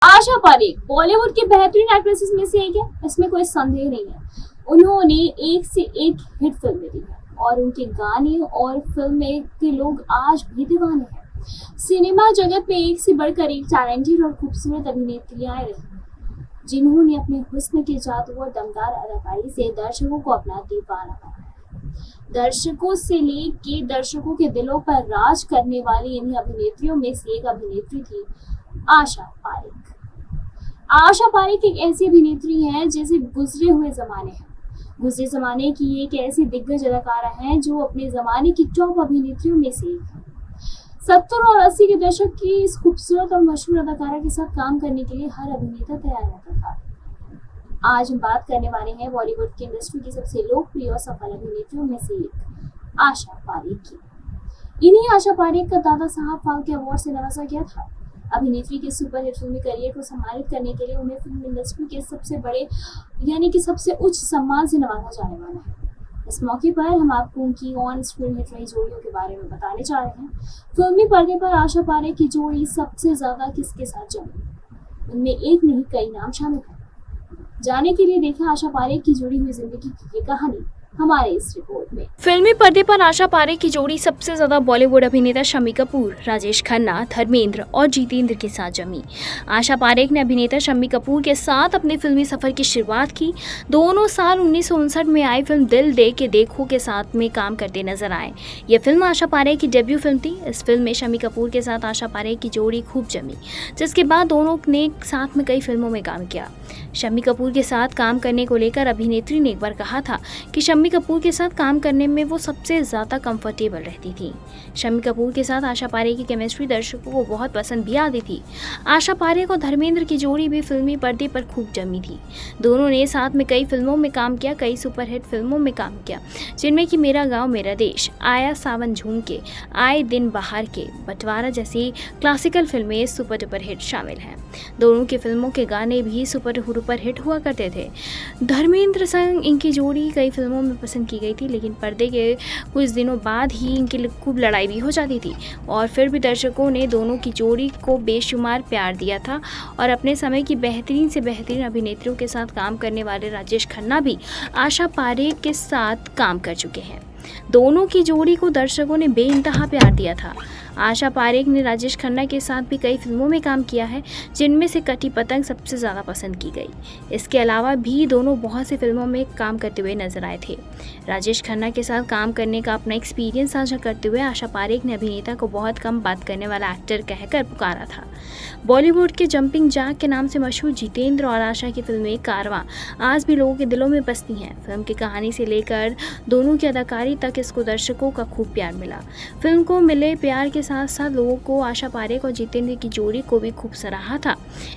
आशा पारेख बॉलीवुड की बेहतरीन एक्ट्रेसेस में से एक है, इसमें कोई संदेह नहीं है। उन्होंने एक से एक हिट फिल्में दी हैं और उनके गाने और फिल्में के लोग आज भी दीवाने हैं। सिनेमा जगत में एक से बढ़कर एक टैलेंटेड और खूबसूरत अभिनेत्रियां रही, जिन्होंने अपने हुस्न के जादू और दमदार अदाकारी से दर्शकों को अपना दीवाना बनाया। दर्शकों से लेके दर्शकों के दिलों पर राज करने वाली इन्हीं अभिनेत्रियों में से एक अभिनेत्री थी आशा पारेख। आशा पारेख एक ऐसी अभिनेत्री है जैसे गुजरे जमाने की एक ऐसी दिग्गज अदाकारा है जो अपने जमाने की टॉप अभिनेत्रियों में से एक है। 70 और 80 के दशक की इस खूबसूरत और मशहूर अदाकारा के साथ काम करने के लिए हर अभिनेता तैयार रहता था। आज हम बात करने वाले हैं बॉलीवुड की इंडस्ट्री की सबसे लोकप्रिय और सफल अभिनेत्रियों में से एक आशा पारेख की। इन्हीं आशा पारेख का दादा साहब फाल्के अवार्ड से नवाजा गया था। अभिनेत्री के सुपरहिट फिल्मी करियर को सम्मानित करने के लिए उन्हें फिल्म इंडस्ट्री के सबसे बड़े यानी कि सबसे उच्च सम्मान से नवाजा जाने वाला है। इस मौके पर हम आपको उनकी ऑन स्क्रीन हिट रही जोड़ियों के बारे में बताने जा रहे हैं। फिल्मी पर्दे पर आशा पारेख की जोड़ी सबसे ज्यादा किसके साथ जमी, उनमें एक नहीं कई नाम शामिल हैं। जाने के लिए देखें आशा पारेख की जुड़ी हुई जिंदगी की ये कहानी हमारे इस रिपोर्ट में। फिल्मी पर्दे पर आशा पारेख की जोड़ी सबसे ज्यादा बॉलीवुड अभिनेता शम्मी कपूर, राजेश खन्ना, धर्मेंद्र और जितेंद्र के साथ जमी। आशा पारेख ने अभिनेता शम्मी कपूर के साथ अपने फिल्मी सफर की शुरुआत की। दोनों साल 1959 में आई फिल्म दिल दे के देखो के साथ में काम करते नजर आए। यह फिल्म आशा पारेख की डेब्यू फिल्म थी। इस फिल्म में शम्मी कपूर के साथ आशा पारेख की जोड़ी खूब जमी, जिसके बाद दोनों ने साथ में कई फिल्मों में काम किया। शम्मी कपूर के साथ काम करने को लेकर अभिनेत्री ने एक बार कहा था कि शम्मी कपूर के साथ काम करने में वो सबसे ज़्यादा कंफर्टेबल रहती थी। शम्मी कपूर के साथ आशा पारेख की केमिस्ट्री दर्शकों को बहुत पसंद भी आती थी। आशा पारेख और धर्मेंद्र की जोड़ी भी फिल्मी पर्दे पर खूब जमी थी। दोनों ने साथ में कई फिल्मों में काम किया, कई सुपरहिट फिल्मों में काम किया, जिनमें कि मेरा गाँव मेरा देश, आया सावन झूम के, आए दिन बाहर के, बंटवारा जैसी क्लासिकल फिल्में सुपर डुपर हिट शामिल हैं। दोनों की फिल्मों के गाने भी सुपर हिट हुआ करते थे। धर्मेंद्र संग इनकी जोड़ी कई फिल्मों में पसंद की गई थी, लेकिन पर्दे के कुछ दिनों बाद ही इनकी खूब लड़ाई भी हो जाती थी और फिर भी दर्शकों ने दोनों की जोड़ी को बेशुमार प्यार दिया था। और अपने समय की बेहतरीन से बेहतरीन अभिनेत्रियों के साथ काम करने वाले राजेश खन्ना भी आशा पारेख के साथ काम कर चुके हैं। दोनों की जोड़ी को दर्शकों ने बेइंतहा प्यार दिया था। आशा पारेख ने राजेश खन्ना के साथ भी कई फिल्मों में काम किया है, जिनमें से कटी पतंग सबसे ज़्यादा पसंद की गई। इसके अलावा भी दोनों बहुत सी फिल्मों में काम करते हुए नजर आए थे। राजेश खन्ना के साथ काम करने का अपना एक्सपीरियंस साझा करते हुए आशा पारेख ने अभिनेता को बहुत कम बात करने वाला एक्टर कहकर पुकारा था। बॉलीवुड के जंपिंग जैक के नाम से मशहूर जितेंद्र और आशा की फिल्में कारवां आज भी लोगों के दिलों में बसती हैं। फिल्म की कहानी से लेकर दोनों की अदाकारी तक इसको दर्शकों का खूब प्यार मिला। फिल्म को मिले प्यार के साथ साथ लोगों को आशा पारेख और जितेंद्र की जोड़ी को भी खूब सराहा था।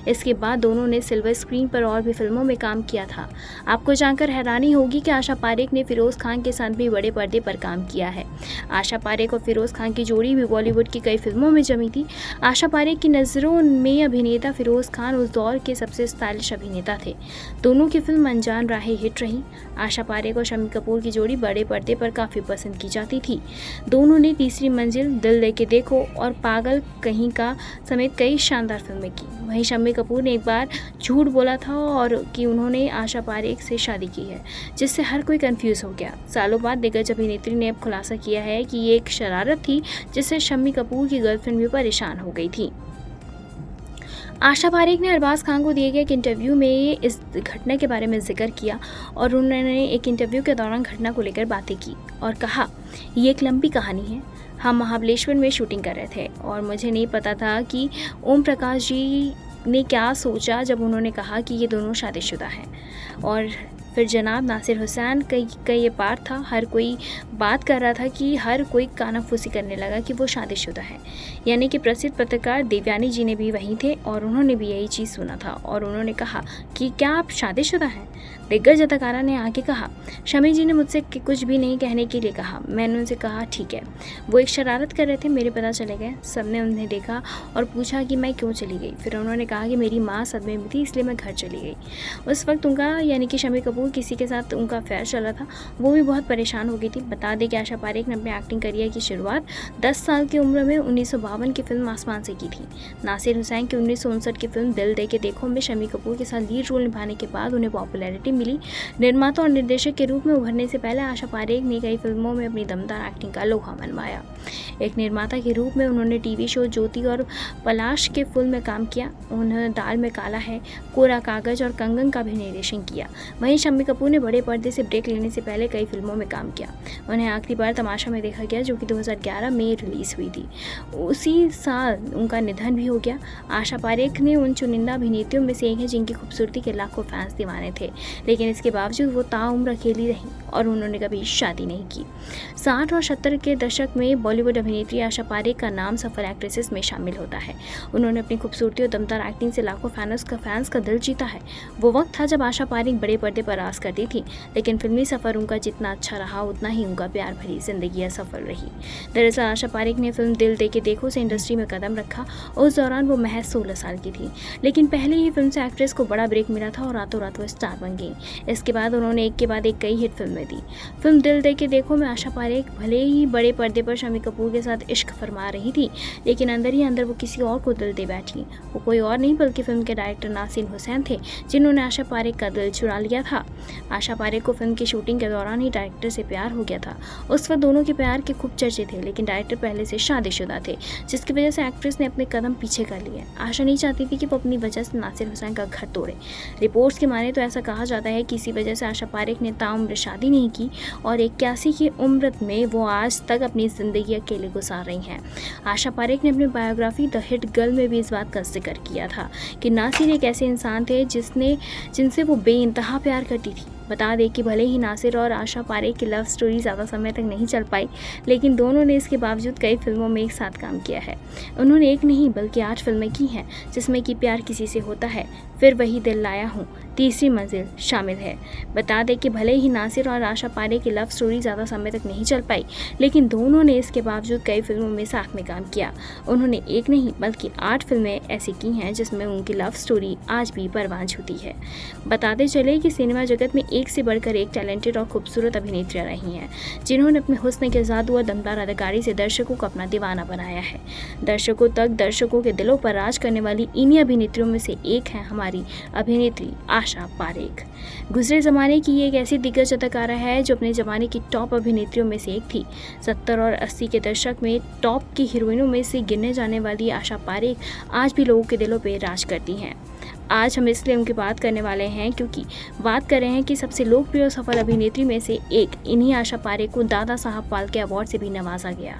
इसके बाद दोनों ने सिल्वर स्क्रीन पर और भी फिल्मों में काम किया था। आपको जानकर हैरानी होगी कि आशा पारेख ने फिरोज खान के साथ भी बड़े पर्दे पर काम किया है। आशा पारेख और फिरोज खान की जोड़ी भी बॉलीवुड की कई फिल्मों में जमी थी। आशा पारेख की नज़रों में अभिनेता फिरोज खान उस दौर के सबसे स्टाइलिश अभिनेता थे। दोनों की फिल्म अनजान राहें हिट रही। आशा पारेख और शम्मी कपूर की जोड़ी बड़े पर्दे पर काफ़ी पसंद की जाती थी। दोनों ने तीसरी मंजिल, दिल दे के देखो और पागल कहीं का समेत कई शानदार फिल्में की। वहीं शम्मी कपूर ने एक बार झूठ बोला था और कि उन्होंने आशा पारेख से शादी की है, जिससे हर कोई कंफ्यूज हो गया। सालों बाद दिग्गज अभिनेत्री ने अब खुलासा किया है कि ये एक शरारत थी, जिससे शम्मी कपूर की गर्लफ्रेंड भी परेशान हो गई थी। आशा पारेख ने अरबाज खान को दिए गए एक इंटरव्यू में इस घटना के बारे में जिक्र किया और उन्होंने एक इंटरव्यू के दौरान घटना को लेकर बातें की और कहा, ये एक लंबी कहानी है। हम महाबलेश्वर में शूटिंग कर रहे थे और मुझे नहीं पता था कि ओम प्रकाश जी ने क्या सोचा जब उन्होंने कहा कि ये दोनों शादीशुदा हैं। और फिर जनाब नासिर हुसैन का ये पार्ट था। हर कोई बात कर रहा था कि हर कोई कानाफूसी करने लगा कि वो शादीशुदा है। यानी कि प्रसिद्ध पत्रकार देवयानी जी ने भी वहीं थे और उन्होंने भी यही चीज़ सुना था और उन्होंने कहा कि क्या आप शादीशुदा हैं। दिग्गज अदाकारा ने आगे कहा, शमी जी ने मुझसे कुछ भी नहीं कहने के लिए कहा। मैंने उनसे कहा ठीक है। वो एक शरारत कर रहे थे, मेरे पता चले गए। सबने उन्हें देखा और पूछा कि मैं क्यों चली गई। फिर उन्होंने कहा कि मेरी माँ सदमे में थी, इसलिए मैं घर चली गई। उस वक्त उनका यानी कि शमी कपूर कपूर किसी के साथ उनका अफेयर चला था, वो भी बहुत परेशान हो गई थी। बता दें कि आशा पारेख ने अपने एक्टिंग करियर की शुरुआत 10 साल की उम्र में 1952 की फिल्म आसमान से की थी। नासिर हुसैन की 1959 की फिल्म दिल दे के देखो में शम्मी कपूर के साथ लीड रोल निभाने के बाद उन्हें पॉपुलैरिटी मिली। निर्माता और निर्देशक के रूप में उभरने से पहले आशा पारेख ने कई फिल्मों में अपनी दमदार एक्टिंग का लोहा मनवाया। एक निर्माता के रूप में उन्होंने टीवी शो ज्योति और पलाश के फुल में काम किया। उन्होंने दाल में काला है, कोरा कागज और कंगन का भी निर्देशन किया। वहीं शम्मी कपूर ने बड़े पर्दे से ब्रेक लेने से पहले कई फिल्मों में काम किया। उन्हें आखिरी बार तमाशा में देखा गया, जो कि 2011 में रिलीज हुई थी। उसी साल उनका निधन भी हो गया। आशा पारेख ने उन चुनिंदा अभिनेत्रियों में से एक है जिनकी खूबसूरती के लाखों फैंस दीवाने थे, लेकिन इसके बावजूद वो ताउम्र अकेली रहीं और उन्होंने कभी शादी नहीं की। 60 और 70 के दशक में बॉलीवुड अभिनेत्री आशा पारेख का नाम सफल एक्ट्रेसेस में शामिल होता है। उन्होंने अपनी खूबसूरती और दमदार एक्टिंग से लाखों फैंस का दिल जीता है। वो वक्त था जब आशा पारेख बड़े पर्दे पर राज करती थी, लेकिन फिल्मी सफ़र उनका जितना अच्छा रहा उतना ही उनका प्यार भरी जिंदगी असफल रही। दरअसल आशा पारेख ने फिल्म दिल दे के देखो से इंडस्ट्री में कदम रखा। उस दौरान वो महज 16 साल की थी, लेकिन पहले ही फिल्म से एक्ट्रेस को बड़ा ब्रेक मिला था और रातों रात वो स्टार बन गई। इसके बाद उन्होंने एक के बाद एक कई हिट फिल्में दी। फिल्म दिल दे के देखो में आशा पारेख भले ही बड़े पर्दे पर शम्मी कपूर के साथ इश्क फरमा रही थी, लेकिन अंदर ही अंदर वो किसी और को दिल दे बैठी। वो कोई और नहीं बल्कि फिल्म के डायरेक्टर नासिर हुसैन थे, जिन्होंने आशा पारेख का दिल चुरा लिया था। आशा पारेख को फिल्म की शूटिंग के दौरान ही डायरेक्टर से प्यार हो गया था। उस वक्त दोनों के प्यार के खूब चर्चे थे, लेकिन डायरेक्टर पहले से शादीशुदा थे, जिसकी वजह से एक्ट्रेस ने अपने कदम पीछे कर लिए। आशा नहीं चाहती थी कि वो अपनी वजह से नासिर हुसैन का घर तोड़े। रिपोर्ट्स की माने तो ऐसा कहा जाता है कि इसी वजह से आशा पारेख ने ताउम्र शादी नहीं की और 81 की उम्र में वो आज तक अपनी ज़िंदगी अकेले गुजार रही हैं। आशा पारेख ने अपनी बायोग्राफी द हिट गर्ल में भी इस बात का जिक्र किया था कि नासिर एक ऐसे इंसान थे जिनसे वो बेइंतहा प्यार करती थी। बता दें कि भले ही नासिर और आशा पारेख की लव स्टोरी ज़्यादा समय तक नहीं चल पाई, लेकिन दोनों ने इसके बावजूद कई फिल्मों में एक साथ काम किया है। उन्होंने एक नहीं बल्कि 8 फिल्में की हैं, जिसमें कि प्यार किसी से होता है, फिर वही दिल लाया हूँ, तीसरी मंजिल शामिल है। बता दें कि भले ही नासिर और आशा पारेख की लव स्टोरी ज़्यादा समय तक नहीं चल पाई, लेकिन दोनों ने इसके बावजूद कई फिल्मों में साथ में काम किया। उन्होंने एक नहीं बल्कि 8 फिल्में ऐसी की हैं जिसमें उनकी लव स्टोरी आज भी परवान छूती है। बताते चले कि सिनेमा जगत में एक से बढ़कर एक टैलेंटेड और खूबसूरत अभिनेत्रियां रही हैं, जिन्होंने अपने हुस्न के जादू और दमदार अदाकारी से दर्शकों को अपना दीवाना बनाया है। दर्शकों के दिलों पर राज करने वाली इन्हीं अभिनेत्रियों में से एक है हमारी अभिनेत्री आशा पारेख। गुजरे ज़माने की ये एक ऐसी दिग्गज अदाकारा है जो अपने ज़माने की टॉप अभिनेत्रियों में से एक थी। 70 और 80 के दशक में टॉप की हीरोइनों में से गिनने जाने वाली आशा पारेख आज भी लोगों के दिलों पर राज करती हैं। आज हम इसलिए उनकी बात करने वाले हैं क्योंकि बात कर रहे हैं कि सबसे लोकप्रिय और सफल अभिनेत्री में से एक इन्हीं आशा पारेख को दादा साहब फाल्के अवार्ड से भी नवाजा गया।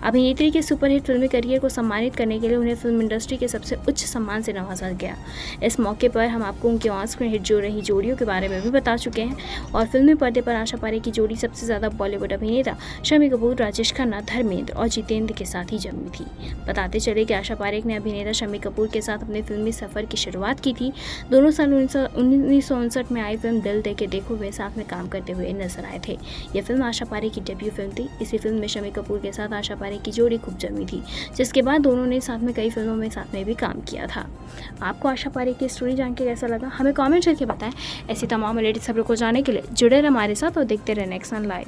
अभिनेत्री के सुपरहिट फिल्मी करियर को सम्मानित करने के लिए उन्हें फिल्म इंडस्ट्री के सबसे उच्च सम्मान से नवाजा गया। इस मौके पर हम आपको उनके ऑन स्क्रीन हिट जो रही जोड़ियों के बारे में भी बता चुके हैं और फिल्मी पर्दे पर आशा पारेख की जोड़ी सबसे ज़्यादा बॉलीवुड अभिनेता शम्मी कपूर, राजेश खन्ना, धर्मेंद्र और जितेंद्र के साथ ही जमी थी। बताते चले कि आशा पारेख ने अभिनेता शम्मी कपूर के साथ अपने फिल्मी सफ़र की शुरुआत की थी। दोनों साल 1959 में आई फिल्म दिल दे के देखो में साथ में काम करते हुए नजर आए थे। यह फिल्म आशा पारेख की डेब्यू फिल्म थी। इसी फिल्म में शम्मी कपूर के साथ आशा पारेख की जोड़ी खूब जमी थी, जिसके बाद दोनों ने साथ में कई फिल्मों में साथ में भी काम किया था। आपको आशा पारेख की स्टोरी जान के कैसा लगा, हमें कॉमेंट करके बताएं। ऐसी तमाम लेटेस्ट खबरों को जानने के लिए जुड़े रहे हमारे साथ और देखते रहे नेक्स्ट लाइव।